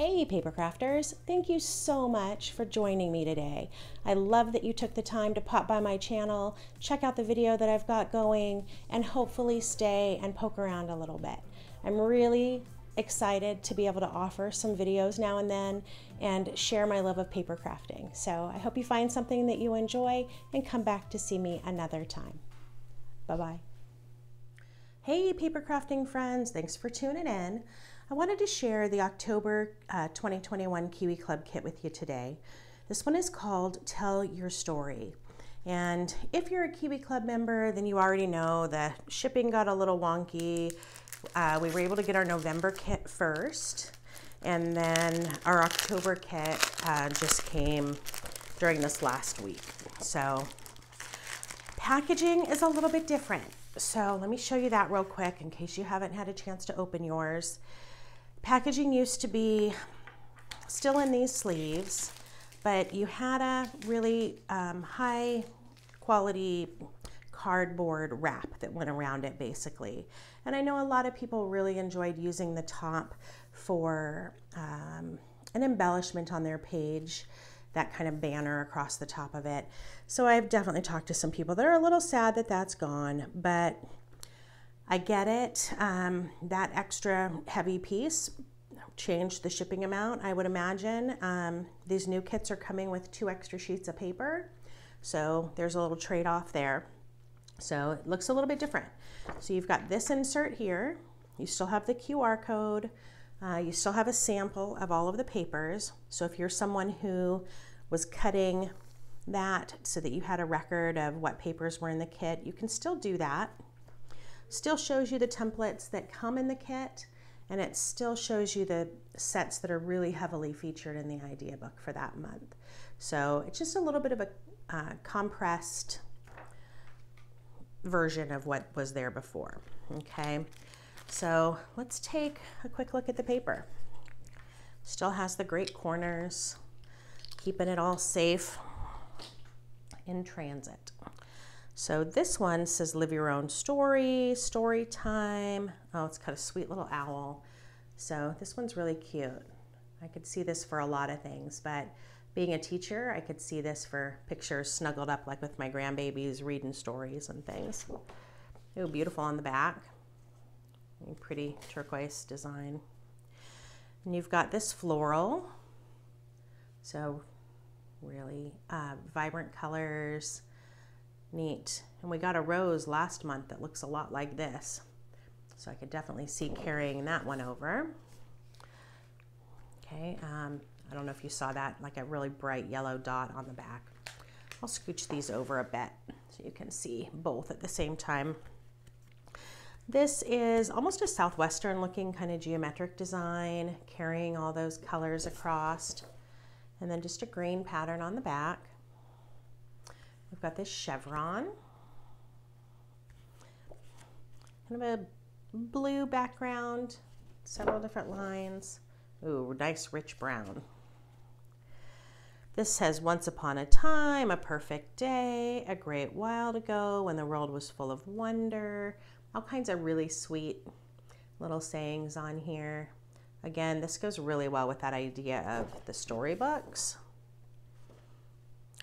Hey paper crafters, thank you so much for joining me today. I love that you took the time to pop by my channel, check out the video that I've got going, and hopefully stay and poke around a little bit. I'm really excited to be able to offer some videos now and then and share my love of paper crafting. So I hope you find something that you enjoy and come back to see me another time. Bye-bye. Hey paper crafting friends, thanks for tuning in. I wanted to share the October 2021 Kiwi Club Kit with you today. This one is called Tell Your Story. And if you're a Kiwi Club member, then you already know the shipping got a little wonky. We were able to get our November kit first, and then our October kit just came during this last week. So packaging is a little bit different. So let me show you that real quick in case you haven't had a chance to open yours. Packaging used to be still in these sleeves, but you had a really high quality cardboard wrap that went around it basically. And I know a lot of people really enjoyed using the top for an embellishment on their page, that kind of banner across the top of it. So I've definitely talked to some people that are a little sad that that's gone, but I get it. That extra heavy piece changed the shipping amount, I would imagine. These new kits are coming with 2 extra sheets of paper, so there's a little trade-off there. So it looks a little bit different. So you've got this insert here. You still have the QR code. You still have a sample of all of the papers. So if you're someone who was cutting that so that you had a record of what papers were in the kit, you can still do that. Still shows you the templates that come in the kit, and it still shows you the sets that are really heavily featured in the idea book for that month. So it's just a little bit of a compressed version of what was there before. Okay, so let's take a quick look at the paper. Still has the great corners, keeping it all safe in transit. So this one says live your own story, story time. Oh, it's got a sweet little owl. So this one's really cute. I could see this for a lot of things, but being a teacher, I could see this for pictures snuggled up like with my grandbabies reading stories and things. Oh, beautiful on the back. Pretty turquoise design. And you've got this floral. So really vibrant colors. Neat. And we got a rose last month that looks a lot like this. So I could definitely see carrying that one over. Okay, I don't know if you saw that, like a really bright yellow dot on the back. I'll scooch these over a bit so you can see both at the same time. This is almost a southwestern looking kind of geometric design, carrying all those colors across. And then just a green pattern on the back. We've got this chevron, kind of a blue background, several different lines. Ooh, nice rich brown. This says once upon a time, a perfect day, a great while ago when the world was full of wonder. All kinds of really sweet little sayings on here. Again, this goes really well with that idea of the storybooks.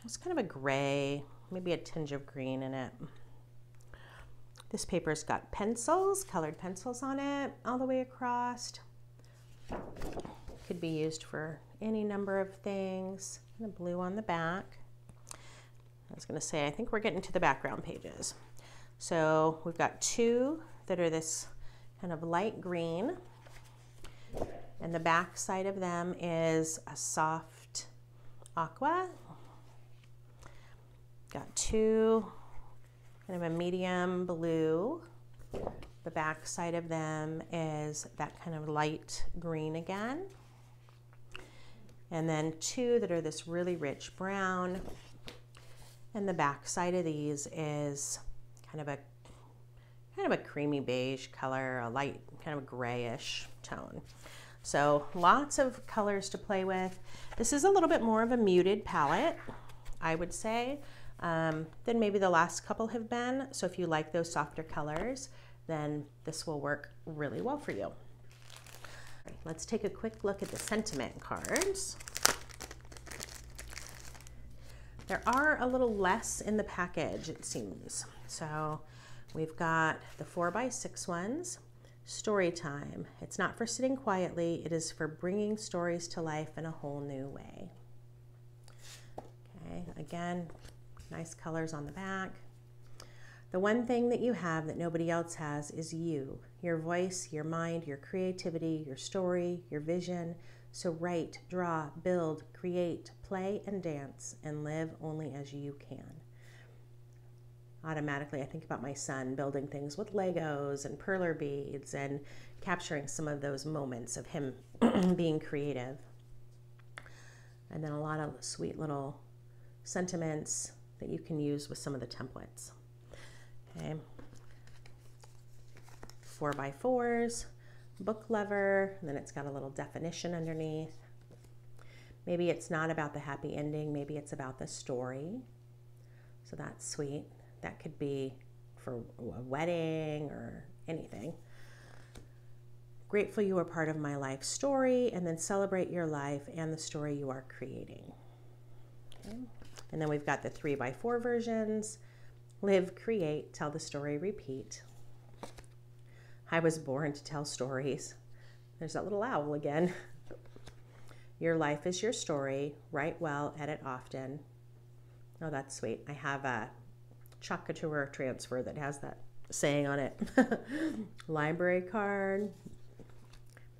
It's kind of a gray, maybe a tinge of green in it. This paper's got pencils, colored pencils on it all the way across. Could be used for any number of things. The blue on the back. I was going to say, I think we're getting to the background pages. So we've got 2 that are this kind of light green, and the back side of them is a soft aqua. Got 2 kind of a medium blue. The back side of them is that kind of light green again. And then 2 that are this really rich brown. And the back side of these is kind of a creamy beige color, a light kind of a grayish tone. So lots of colors to play with. This is a little bit more of a muted palette, I would say, than maybe the last couple have been. So if you like those softer colors, then this will work really well for you. Let's take a quick look at the sentiment cards. There are a little less in the package, it seems. So we've got the 4x6 ones. Story time. It's not for sitting quietly. It is for bringing stories to life in a whole new way. Okay, again, nice colors on the back. The one thing that you have that nobody else has is you, your voice, your mind, your creativity, your story, your vision. So write, draw, build, create, play, and dance, and live only as you can. Automatically, I think about my son building things with Legos and perler beads and capturing some of those moments of him being creative. And then a lot of sweet little sentiments that you can use with some of the templates. Okay. 4x4s, book lover, and then it's got a little definition underneath. Maybe it's not about the happy ending, maybe it's about the story. So that's sweet. That could be for a wedding or anything. Grateful you are part of my life story, and then celebrate your life and the story you are creating. Okay. And then we've got the 3x4 versions. Live, create, tell the story, repeat. I was born to tell stories. There's that little owl again. Your life is your story. Write well, edit often. Oh, that's sweet. I have a Chuck Couture transfer that has that saying on it. Library card.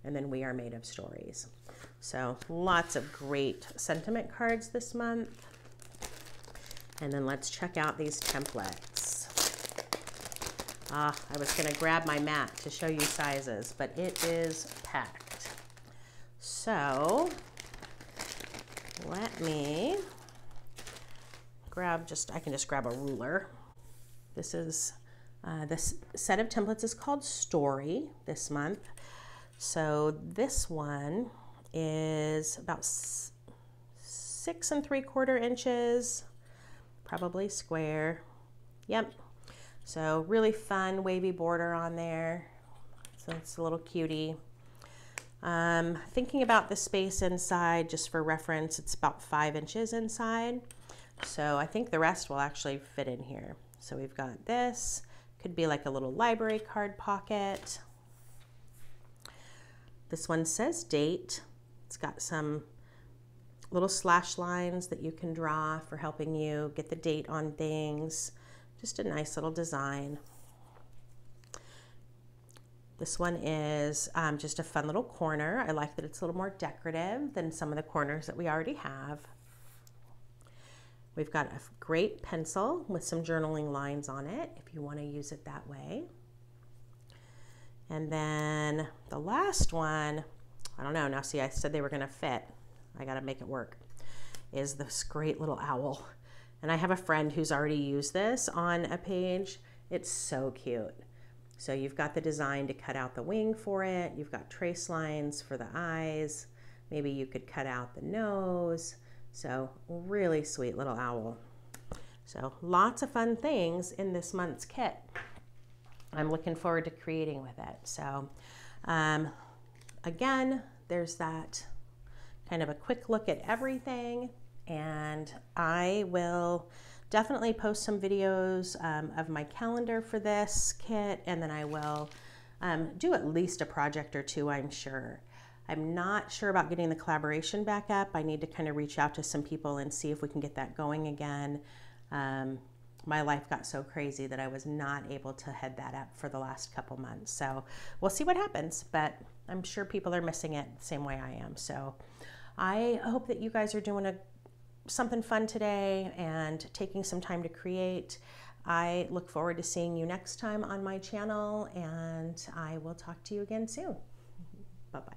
And then we are made of stories. So lots of great sentiment cards this month. And then let's check out these templates. I was going to grab my mat to show you sizes, but it is packed. So let me grab I can just grab a ruler. This is, this set of templates is called Story this month. So this one is about 6 3/4 inches. Probably square. Yep. So really fun wavy border on there. So it's a little cutie. Thinking about the space inside, just for reference, it's about 5 inches inside. So I think the rest will actually fit in here. So we've got this. Could be like a little library card pocket. This one says date. It's got some little slash lines that you can draw for helping you get the date on things. Just a nice little design. This one is just a fun little corner. I like that it's a little more decorative than some of the corners that we already have. We've got a great pencil with some journaling lines on it if you want to use it that way. And then the last one, I don't know, now see I said they were going to fit. I got to make it work, is this great little owl. And I have a friend who's already used this on a page. It's so cute. So you've got the design to cut out the wing for it. You've got trace lines for the eyes. Maybe you could cut out the nose. So really sweet little owl. So lots of fun things in this month's kit. I'm looking forward to creating with it. So again, there's that kind of a quick look at everything, and I will definitely post some videos of my calendar for this kit, and then I will do at least a project or two, I'm sure. I'm not sure about getting the collaboration back up. I need to kind of reach out to some people and see if we can get that going again. My life got so crazy that I was not able to head that up for the last couple months. So we'll see what happens, but I'm sure people are missing it the same way I am. So I hope that you guys are doing something fun today and taking some time to create. I look forward to seeing you next time on my channel, and I will talk to you again soon. Bye-bye.